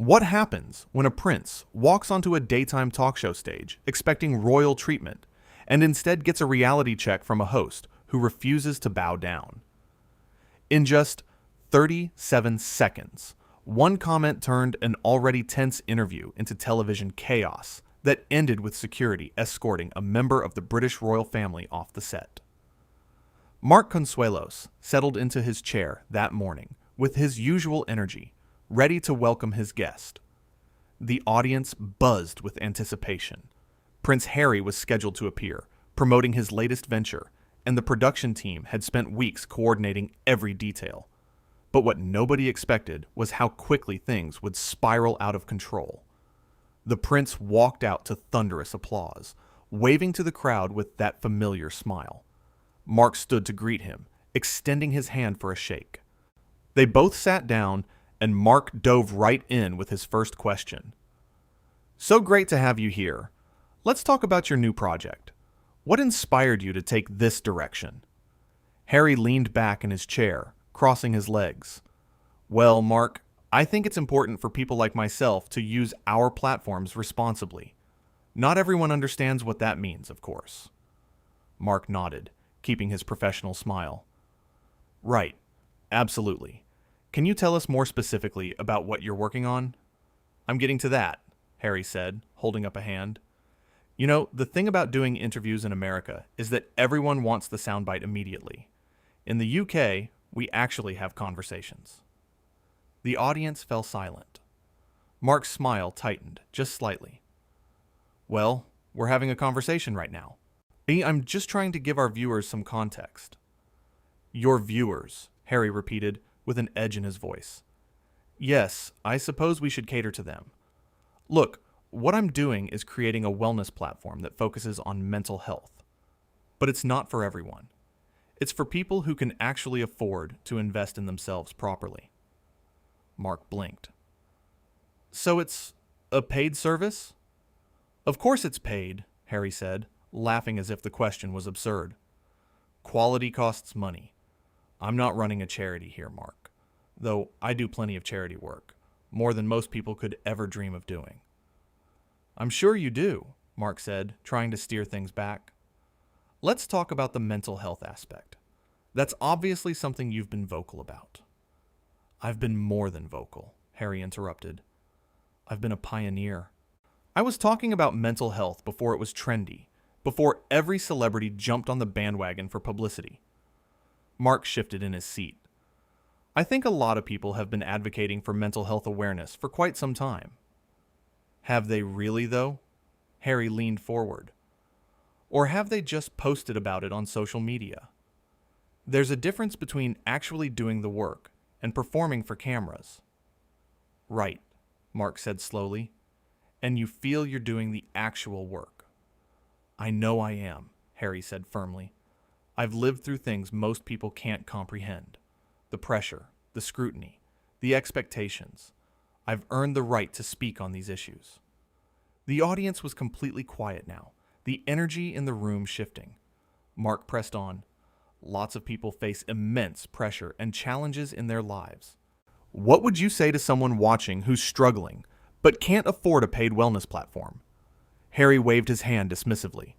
What happens when a prince walks onto a daytime talk show stage expecting royal treatment and instead gets a reality check from a host who refuses to bow down? In just 37 seconds, one comment turned an already tense interview into television chaos that ended with security escorting a member of the British royal family off the set. Mark Consuelos settled into his chair that morning with his usual energy, ready to welcome his guest. The audience buzzed with anticipation. Prince Harry was scheduled to appear, promoting his latest venture, and the production team had spent weeks coordinating every detail. But what nobody expected was how quickly things would spiral out of control. The prince walked out to thunderous applause, waving to the crowd with that familiar smile. Mark stood to greet him, extending his hand for a shake. They both sat down, and Mark dove right in with his first question. "So great to have you here. Let's talk about your new project. What inspired you to take this direction?" Harry leaned back in his chair, crossing his legs. "Well, Mark, I think it's important for people like myself to use our platforms responsibly. Not everyone understands what that means, of course." Mark nodded, keeping his professional smile. "Right. Absolutely. Can you tell us more specifically about what you're working on?" "I'm getting to that," Harry said, holding up a hand. "You know, the thing about doing interviews in America is that everyone wants the soundbite immediately. In the UK, we actually have conversations." The audience fell silent. Mark's smile tightened, just slightly. "Well, we're having a conversation right now. I'm just trying to give our viewers some context." "Your viewers," Harry repeated, with an edge in his voice. "Yes, I suppose we should cater to them. Look, what I'm doing is creating a wellness platform that focuses on mental health. But it's not for everyone. It's for people who can actually afford to invest in themselves properly." Mark blinked. "So it's a paid service?" "Of course it's paid," Harry said, laughing as if the question was absurd. "Quality costs money. I'm not running a charity here, Mark, though I do plenty of charity work, more than most people could ever dream of doing." "I'm sure you do," Mark said, trying to steer things back. "Let's talk about the mental health aspect. That's obviously something you've been vocal about." "I've been more than vocal," Harry interrupted. "I've been a pioneer. I was talking about mental health before it was trendy, before every celebrity jumped on the bandwagon for publicity." Mark shifted in his seat. "I think a lot of people have been advocating for mental health awareness for quite some time." "Have they really, though?" Harry leaned forward. "Or have they just posted about it on social media? There's a difference between actually doing the work and performing for cameras." "Right," Mark said slowly. "And you feel you're doing the actual work." "I know I am," Harry said firmly. "I've lived through things most people can't comprehend. The pressure, the scrutiny, the expectations. I've earned the right to speak on these issues." The audience was completely quiet now, the energy in the room shifting. Mark pressed on. "Lots of people face immense pressure and challenges in their lives. What would you say to someone watching who's struggling, but can't afford a paid wellness platform?" Harry waved his hand dismissively.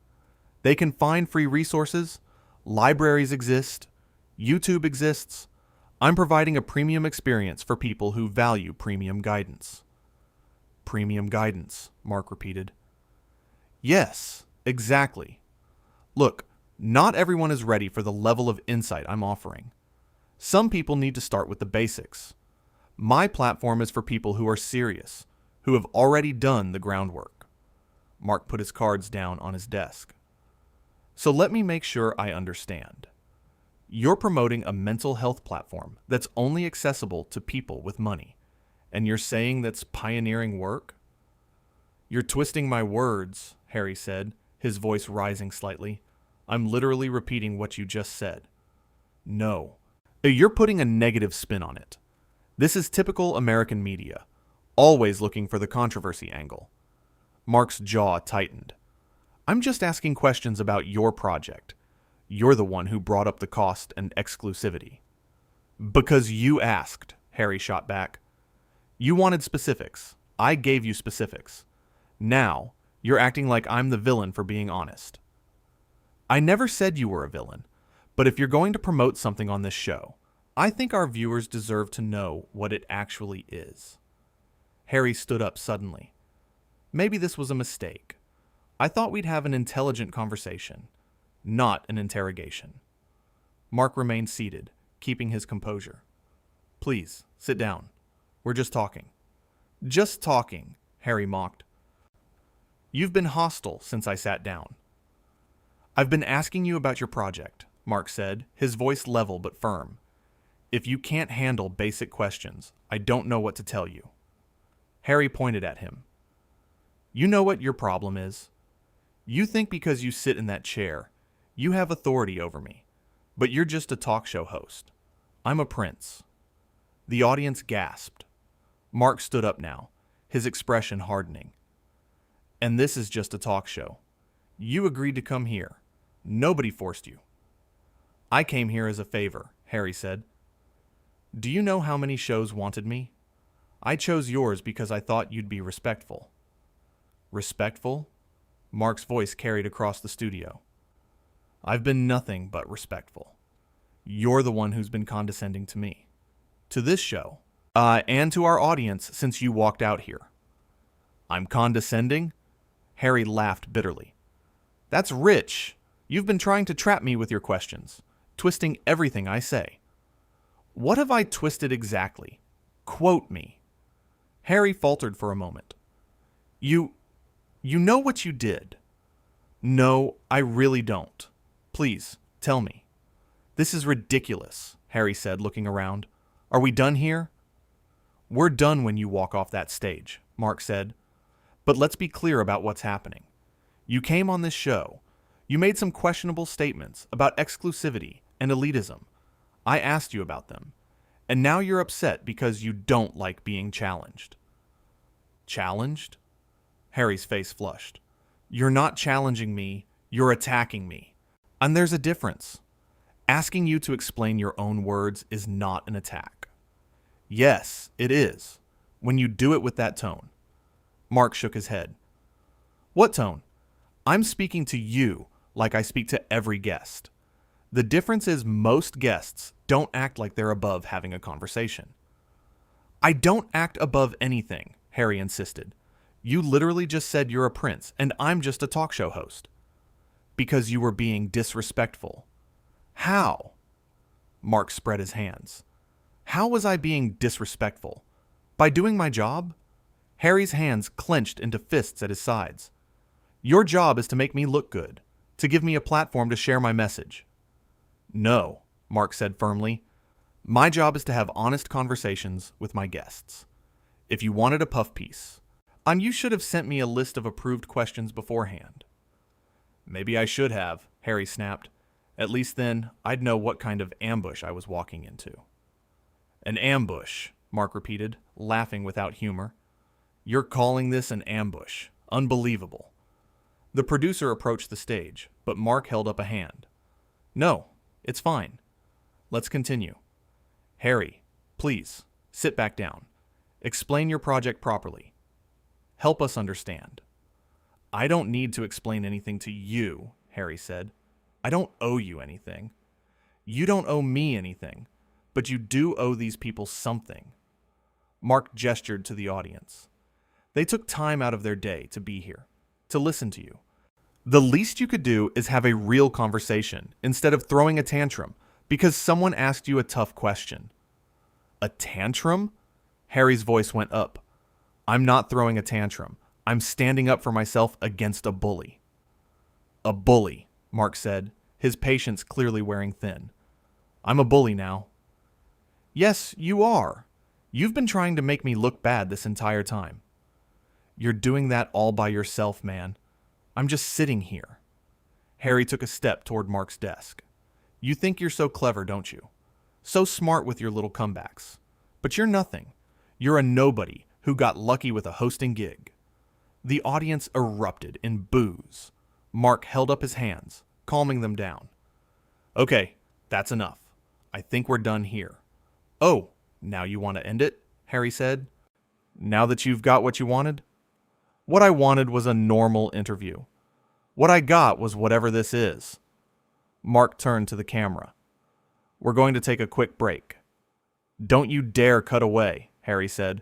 "They can find free resources. Libraries exist. YouTube exists. I'm providing a premium experience for people who value premium guidance." "Premium guidance," Mark repeated. "Yes, exactly. Look, not everyone is ready for the level of insight I'm offering. Some people need to start with the basics. My platform is for people who are serious, who have already done the groundwork." Mark put his cards down on his desk. "So let me make sure I understand. You're promoting a mental health platform that's only accessible to people with money, and you're saying that's pioneering work?" "You're twisting my words," Harry said, his voice rising slightly. "I'm literally repeating what you just said." "No. You're putting a negative spin on it. This is typical American media, always looking for the controversy angle." Mark's jaw tightened. "I'm just asking questions about your project. You're the one who brought up the cost and exclusivity." "Because you asked," Harry shot back. "You wanted specifics. I gave you specifics. Now, you're acting like I'm the villain for being honest. I never said you were a villain, but if you're going to promote something on this show, I think our viewers deserve to know what it actually is. Harry stood up suddenly. Maybe this was a mistake. I thought we'd have an intelligent conversation, not an interrogation. Mark remained seated, keeping his composure. Please, sit down. We're just talking. Just talking, Harry mocked. You've been hostile since I sat down. I've been asking you about your project, Mark said, his voice level but firm. If you can't handle basic questions, I don't know what to tell you. Harry pointed at him. You know what your problem is? You think because you sit in that chair, you have authority over me, but you're just a talk show host. I'm a prince. The audience gasped. Mark stood up now, his expression hardening. And this is just a talk show. You agreed to come here. Nobody forced you. I came here as a favor, Harry said. Do you know how many shows wanted me? I chose yours because I thought you'd be respectful. Respectful? Mark's voice carried across the studio. I've been nothing but respectful. You're the one who's been condescending to me. To this show. And to our audience since you walked out here. I'm condescending? Harry laughed bitterly. That's rich. You've been trying to trap me with your questions, twisting everything I say. What have I twisted exactly? Quote me. Harry faltered for a moment. You know what you did. No, I really don't. Please, tell me. This is ridiculous, Harry said, looking around. Are we done here? We're done when you walk off that stage, Mark said. But let's be clear about what's happening. You came on this show. You made some questionable statements about exclusivity and elitism. I asked you about them. And now you're upset because you don't like being challenged. Challenged? Harry's face flushed. You're not challenging me, you're attacking me. And there's a difference. Asking you to explain your own words is not an attack. Yes, it is, when you do it with that tone. Mark shook his head. What tone? I'm speaking to you like I speak to every guest. The difference is most guests don't act like they're above having a conversation. I don't act above anything, Harry insisted. You literally just said you're a prince, and I'm just a talk show host. Because you were being disrespectful. How? Mark spread his hands. How was I being disrespectful? By doing my job? Harry's hands clenched into fists at his sides. Your job is to make me look good, to give me a platform to share my message. No, Mark said firmly. My job is to have honest conversations with my guests. If you wanted a puff piece, you should have sent me a list of approved questions beforehand. Maybe I should have, Harry snapped. At least then, I'd know what kind of ambush I was walking into. An ambush, Mark repeated, laughing without humor. You're calling this an ambush. Unbelievable. The producer approached the stage, but Mark held up a hand. No, it's fine. Let's continue. Harry, please, sit back down. Explain your project properly. Help us understand. I don't need to explain anything to you, Harry said. I don't owe you anything. You don't owe me anything, but you do owe these people something. Mark gestured to the audience. They took time out of their day to be here, to listen to you. The least you could do is have a real conversation instead of throwing a tantrum because someone asked you a tough question. A tantrum? Harry's voice went up. I'm not throwing a tantrum. I'm standing up for myself against a bully. A bully, Mark said, his patience clearly wearing thin. I'm a bully now. Yes, you are. You've been trying to make me look bad this entire time. You're doing that all by yourself, man. I'm just sitting here. Harry took a step toward Mark's desk. You think you're so clever, don't you? So smart with your little comebacks. But you're nothing. You're a nobody who got lucky with a hosting gig. The audience erupted in boos. Mark held up his hands, calming them down. Okay, that's enough. I think we're done here. Oh, now you want to end it? Harry said. Now that you've got what you wanted? What I wanted was a normal interview. What I got was whatever this is. Mark turned to the camera. We're going to take a quick break. Don't you dare cut away, Harry said.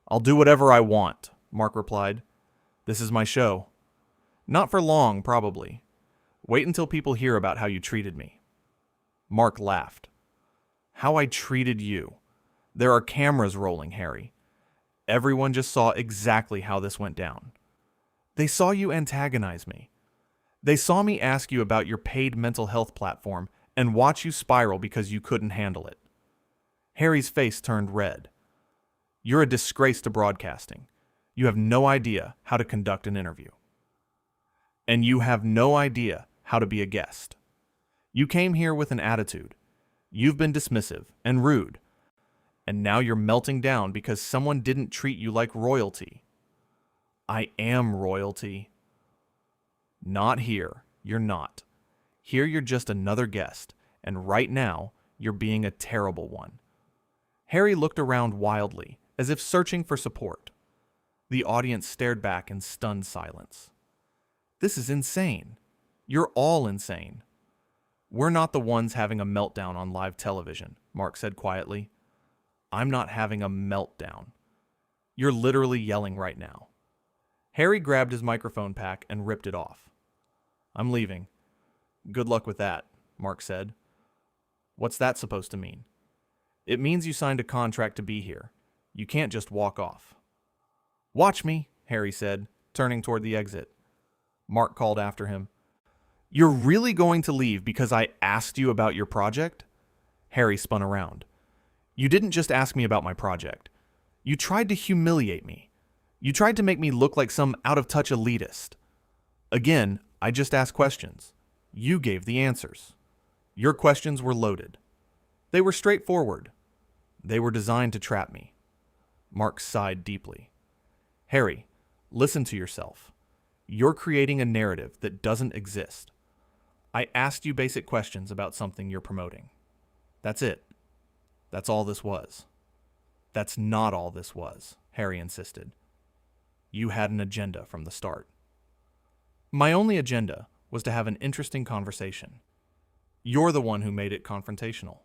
I'll do whatever I want, Mark replied. This is my show. Not for long, probably. Wait until people hear about how you treated me. Mark laughed. How I treated you. There are cameras rolling, Harry. Everyone just saw exactly how this went down. They saw you antagonize me. They saw me ask you about your paid mental health platform and watch you spiral because you couldn't handle it. Harry's face turned red. You're a disgrace to broadcasting. You have no idea how to conduct an interview. And you have no idea how to be a guest. You came here with an attitude. You've been dismissive and rude. And now you're melting down because someone didn't treat you like royalty. I am royalty. Not here. You're not. Here you're just another guest, and right now you're being a terrible one. Harry looked around wildly, as if searching for support. The audience stared back in stunned silence. This is insane. You're all insane. We're not the ones having a meltdown on live television, Mark said quietly. I'm not having a meltdown. You're literally yelling right now. Harry grabbed his microphone pack and ripped it off. I'm leaving. Good luck with that, Mark said. What's that supposed to mean? It means you signed a contract to be here. You can't just walk off. Watch me, Harry said, turning toward the exit. Mark called after him. You're really going to leave because I asked you about your project? Harry spun around. You didn't just ask me about my project. You tried to humiliate me. You tried to make me look like some out-of-touch elitist. Again, I just asked questions. You gave the answers. Your questions were loaded. They were straightforward. They were designed to trap me. Mark sighed deeply. Harry, listen to yourself. You're creating a narrative that doesn't exist. I asked you basic questions about something you're promoting. That's it. That's all this was. That's not all this was, Harry insisted. You had an agenda from the start. My only agenda was to have an interesting conversation. You're the one who made it confrontational.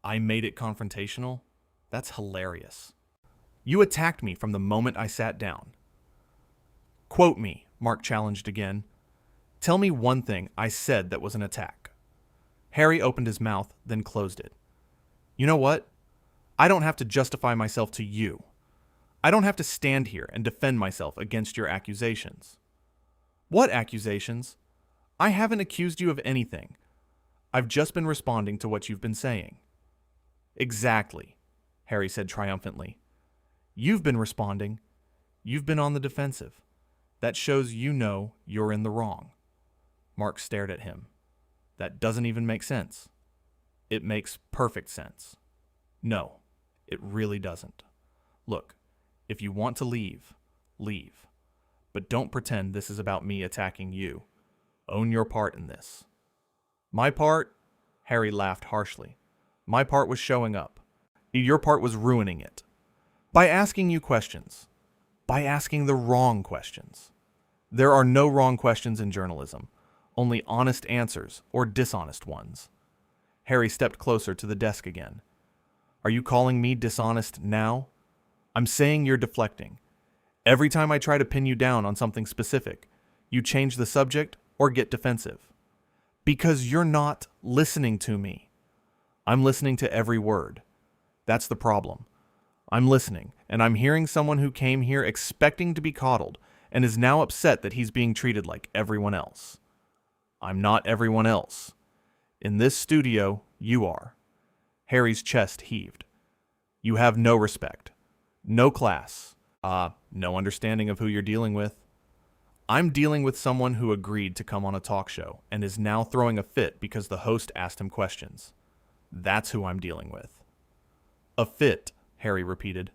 I made it confrontational? That's hilarious. You attacked me from the moment I sat down. Quote me, Mark challenged again. Tell me one thing I said that was an attack. Harry opened his mouth, then closed it. You know what? I don't have to justify myself to you. I don't have to stand here and defend myself against your accusations. What accusations? I haven't accused you of anything. I've just been responding to what you've been saying. Exactly, Harry said triumphantly. You've been responding. You've been on the defensive. That shows you know you're in the wrong. Mark stared at him. That doesn't even make sense. It makes perfect sense. No, it really doesn't. Look, if you want to leave, leave. But don't pretend this is about me attacking you. Own your part in this. My part? Harry laughed harshly. My part was showing up. Your part was ruining it. By asking you questions. By asking the wrong questions. There are no wrong questions in journalism, only honest answers or dishonest ones. Harry stepped closer to the desk again. Are you calling me dishonest now? I'm saying you're deflecting. Every time I try to pin you down on something specific, you change the subject or get defensive. Because you're not listening to me. I'm listening to every word. That's the problem. I'm listening, and I'm hearing someone who came here expecting to be coddled and is now upset that he's being treated like everyone else. I'm not everyone else. In this studio, you are. Harry's chest heaved. You have no respect, no class, no understanding of who you're dealing with. I'm dealing with someone who agreed to come on a talk show and is now throwing a fit because the host asked him questions. That's who I'm dealing with. A fit, Harry repeated.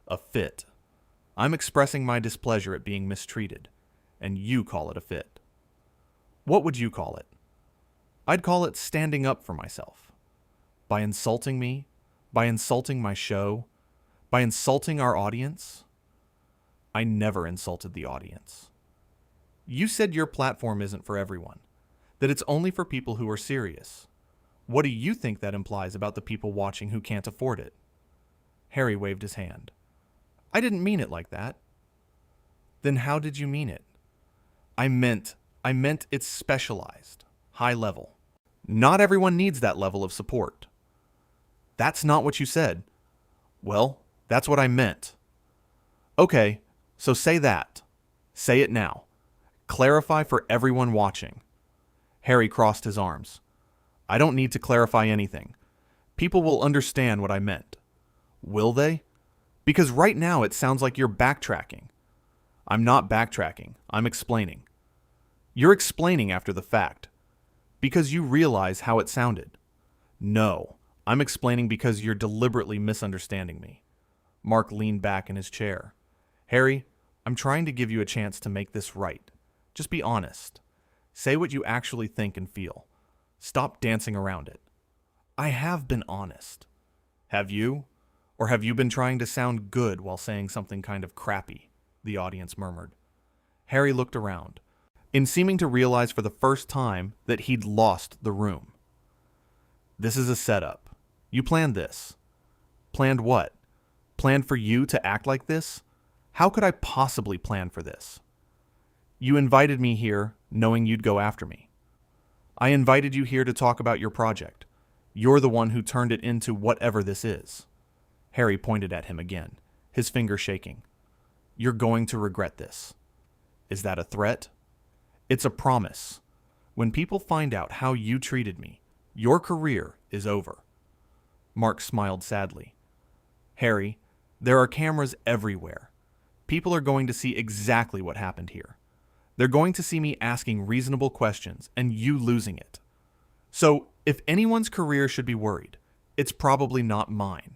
A fit. I'm expressing my displeasure at being mistreated, and you call it a fit. What would you call it? I'd call it standing up for myself. By insulting me, by insulting my show, By insulting our audience? I never insulted the audience. You said your platform isn't for everyone, that it's only for people who are serious. What do you think that implies about the people watching who can't afford it? Harry waved his hand. I didn't mean it like that. Then how did you mean it? I meant it's specialized, high level. Not everyone needs that level of support. That's not what you said. Well, that's what I meant. Okay, so say that. Say it now. Clarify for everyone watching. Harry crossed his arms. I don't need to clarify anything. People will understand what I meant. Will they? Because right now it sounds like you're backtracking. I'm not backtracking. I'm explaining. You're explaining after the fact. Because you realize how it sounded. No, I'm explaining because you're deliberately misunderstanding me. Mark leaned back in his chair. Harry, I'm trying to give you a chance to make this right. Just be honest. Say what you actually think and feel. Stop dancing around it. I have been honest. Have you? Or have you been trying to sound good while saying something kind of crappy? The audience murmured. Harry looked around, in seeming to realize for the first time that he'd lost the room. This is a setup. You planned this. Planned what? Planned for you to act like this? How could I possibly plan for this? You invited me here knowing you'd go after me. I invited you here to talk about your project. You're the one who turned it into whatever this is. Harry pointed at him again, his finger shaking. You're going to regret this. Is that a threat? It's a promise. When people find out how you treated me, your career is over. Mark smiled sadly. Harry, there are cameras everywhere. People are going to see exactly what happened here. They're going to see me asking reasonable questions and you losing it. So, if anyone's career should be worried, it's probably not mine.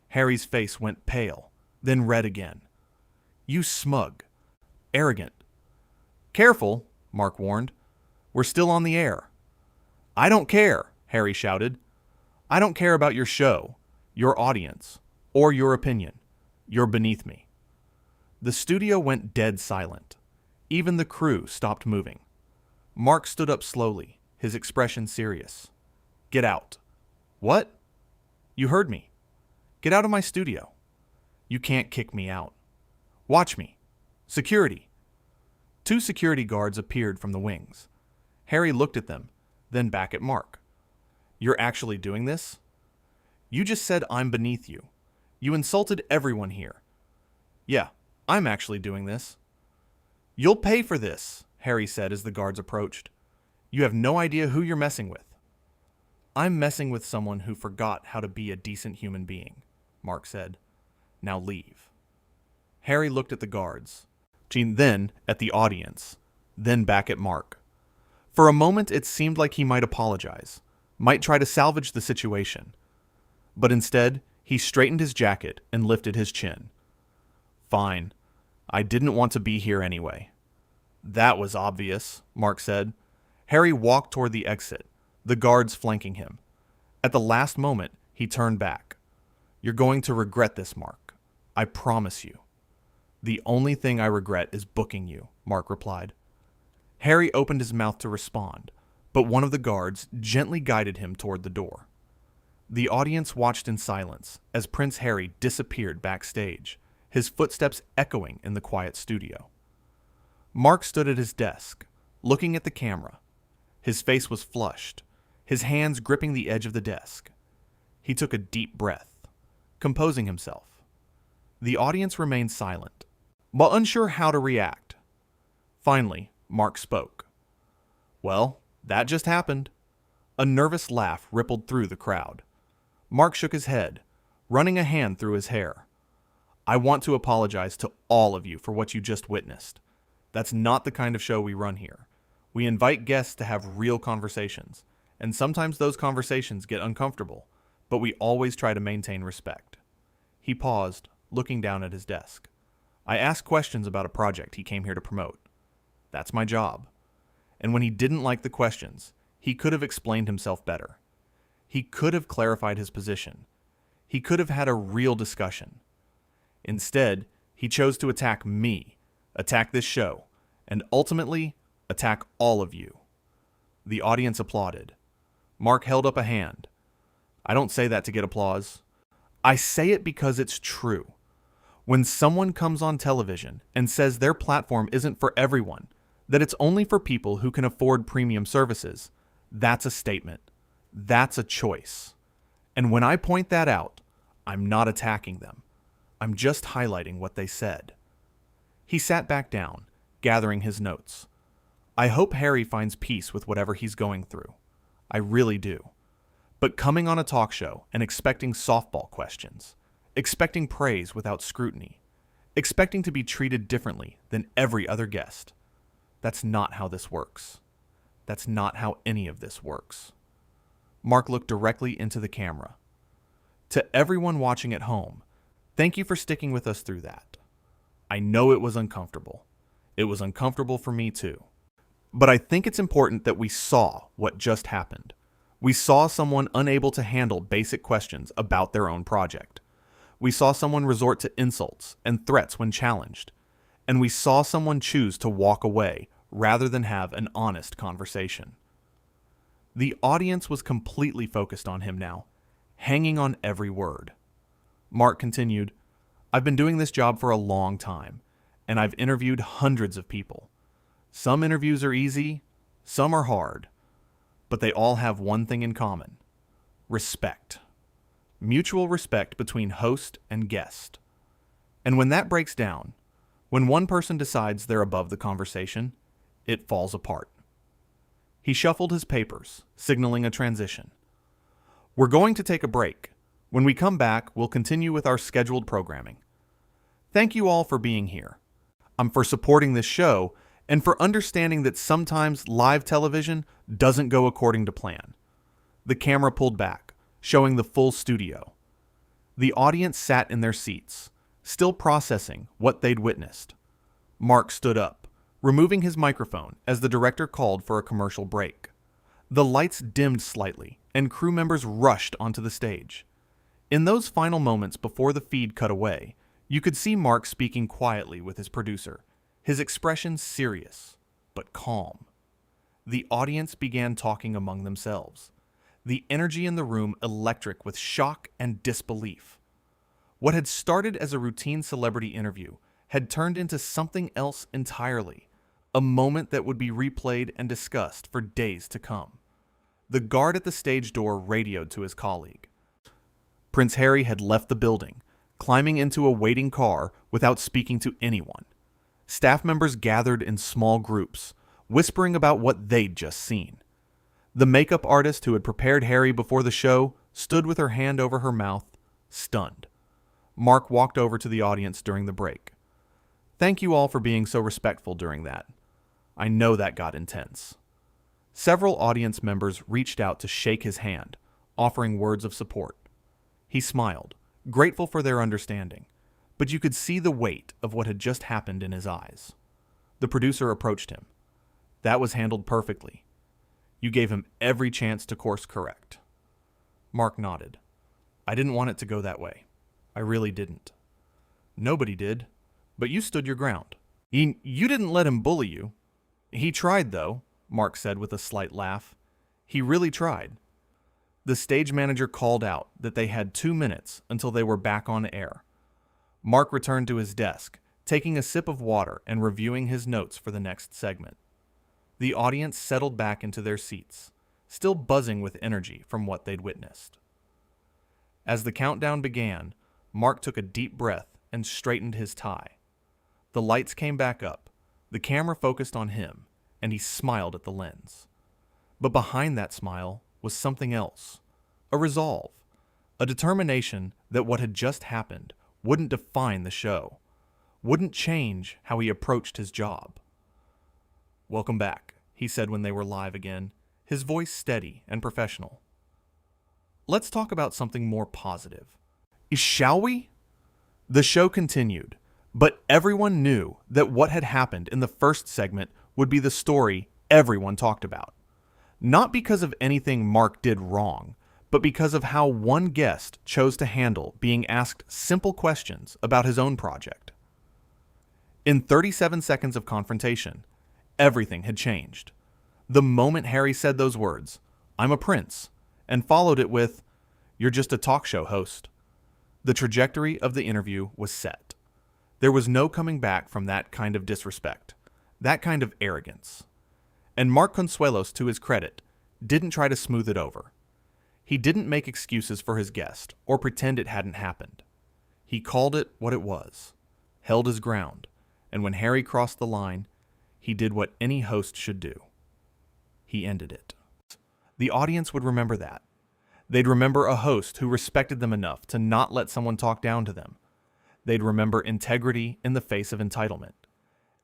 Harry's face went pale, then red again. You smug. Arrogant. Careful, Mark warned. We're still on the air. I don't care, Harry shouted. I don't care about your show, your audience, or your opinion. You're beneath me. The studio went dead silent. Even the crew stopped moving. Mark stood up slowly, his expression serious. Get out. What? You heard me. Get out of my studio. You can't kick me out. Watch me. Security. 2 security guards appeared from the wings. Harry looked at them, then back at Mark. You're actually doing this? You just said I'm beneath you. You insulted everyone here. Yeah, I'm actually doing this. You'll pay for this, Harry said as the guards approached. You have no idea who you're messing with. I'm messing with someone who forgot how to be a decent human being, Mark said. Now leave. Harry looked at the guards, then at the audience, then back at Mark. For a moment it seemed like he might apologize, might try to salvage the situation. But instead, he straightened his jacket and lifted his chin. Fine. I didn't want to be here anyway. That was obvious, Mark said. Harry walked toward the exit, the guards flanking him. At the last moment, he turned back. You're going to regret this, Mark. I promise you. The only thing I regret is booking you, Mark replied. Harry opened his mouth to respond, but one of the guards gently guided him toward the door. The audience watched in silence as Prince Harry disappeared backstage, his footsteps echoing in the quiet studio. Mark stood at his desk, looking at the camera. His face was flushed, his hands gripping the edge of the desk. He took a deep breath, composing himself. The audience remained silent, but unsure how to react. Finally, Mark spoke. Well, that just happened. A nervous laugh rippled through the crowd. Mark shook his head, running a hand through his hair. I want to apologize to all of you for what you just witnessed. That's not the kind of show we run here. We invite guests to have real conversations, and sometimes those conversations get uncomfortable, but we always try to maintain respect. He paused, looking down at his desk. I asked questions about a project he came here to promote. That's my job. And when he didn't like the questions, he could have explained himself better. He could have clarified his position. He could have had a real discussion. Instead, he chose to attack me, attack this show, and ultimately attack all of you. The audience applauded. Mark held up a hand. I don't say that to get applause. I say it because it's true. When someone comes on television and says their platform isn't for everyone, that it's only for people who can afford premium services, that's a statement. That's a choice. And when I point that out, I'm not attacking them. I'm just highlighting what they said. He sat back down, gathering his notes. I hope Harry finds peace with whatever he's going through. I really do. But coming on a talk show and expecting softball questions, expecting praise without scrutiny, expecting to be treated differently than every other guest, that's not how this works. That's not how any of this works. Mark looked directly into the camera. To everyone watching at home, thank you for sticking with us through that. I know it was uncomfortable. It was uncomfortable for me too. But I think it's important that we saw what just happened. We saw someone unable to handle basic questions about their own project. We saw someone resort to insults and threats when challenged. And we saw someone choose to walk away rather than have an honest conversation. The audience was completely focused on him now, hanging on every word. Mark continued, I've been doing this job for a long time, and I've interviewed hundreds of people. Some interviews are easy, some are hard, but they all have one thing in common: respect. Mutual respect between host and guest. And when that breaks down, when one person decides they're above the conversation, it falls apart. He shuffled his papers, signaling a transition. We're going to take a break. When we come back, we'll continue with our scheduled programming. Thank you all for being here. I'm for supporting this show and for understanding that sometimes live television doesn't go according to plan. The camera pulled back, showing the full studio. The audience sat in their seats, still processing what they'd witnessed. Mark stood up, removing his microphone as the director called for a commercial break. The lights dimmed slightly, and crew members rushed onto the stage. In those final moments before the feed cut away, you could see Mark speaking quietly with his producer, his expression serious, but calm. The audience began talking among themselves, the energy in the room electric with shock and disbelief. What had started as a routine celebrity interview had turned into something else entirely, a moment that would be replayed and discussed for days to come. The guard at the stage door radioed to his colleague. Prince Harry had left the building, climbing into a waiting car without speaking to anyone. Staff members gathered in small groups, whispering about what they'd just seen. The makeup artist who had prepared Harry before the show stood with her hand over her mouth, stunned. Mark walked over to the audience during the break. Thank you all for being so respectful during that. I know that got intense. Several audience members reached out to shake his hand, offering words of support. He smiled, grateful for their understanding, but you could see the weight of what had just happened in his eyes. The producer approached him. That was handled perfectly. You gave him every chance to course correct. Mark nodded. I didn't want it to go that way. I really didn't. Nobody did, but you stood your ground. You didn't let him bully you. He tried, though, Mark said with a slight laugh. He really tried. The stage manager called out that they had 2 minutes until they were back on air. Mark returned to his desk, taking a sip of water and reviewing his notes for the next segment. The audience settled back into their seats, still buzzing with energy from what they'd witnessed. As the countdown began, Mark took a deep breath and straightened his tie. The lights came back up, the camera focused on him, and he smiled at the lens. But behind that smile was something else, a resolve, a determination that what had just happened wouldn't define the show, wouldn't change how he approached his job. Welcome back, he said when they were live again, his voice steady and professional. Let's talk about something more positive. Shall we? The show continued, but everyone knew that what had happened in the first segment would be the story everyone talked about. Not because of anything Mark did wrong, but because of how one guest chose to handle being asked simple questions about his own project. In 37 seconds of confrontation, everything had changed. The moment Harry said those words, "I'm a prince," and followed it with, "You're just a talk show host," the trajectory of the interview was set. There was no coming back from that kind of disrespect, that kind of arrogance. And Mark Consuelos, to his credit, didn't try to smooth it over. He didn't make excuses for his guest or pretend it hadn't happened. He called it what it was, held his ground, and when Harry crossed the line, he did what any host should do. He ended it. The audience would remember that. They'd remember a host who respected them enough to not let someone talk down to them. They'd remember integrity in the face of entitlement.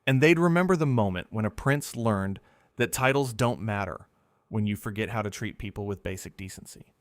And they'd remember the moment when a prince learned that titles don't matter when you forget how to treat people with basic decency.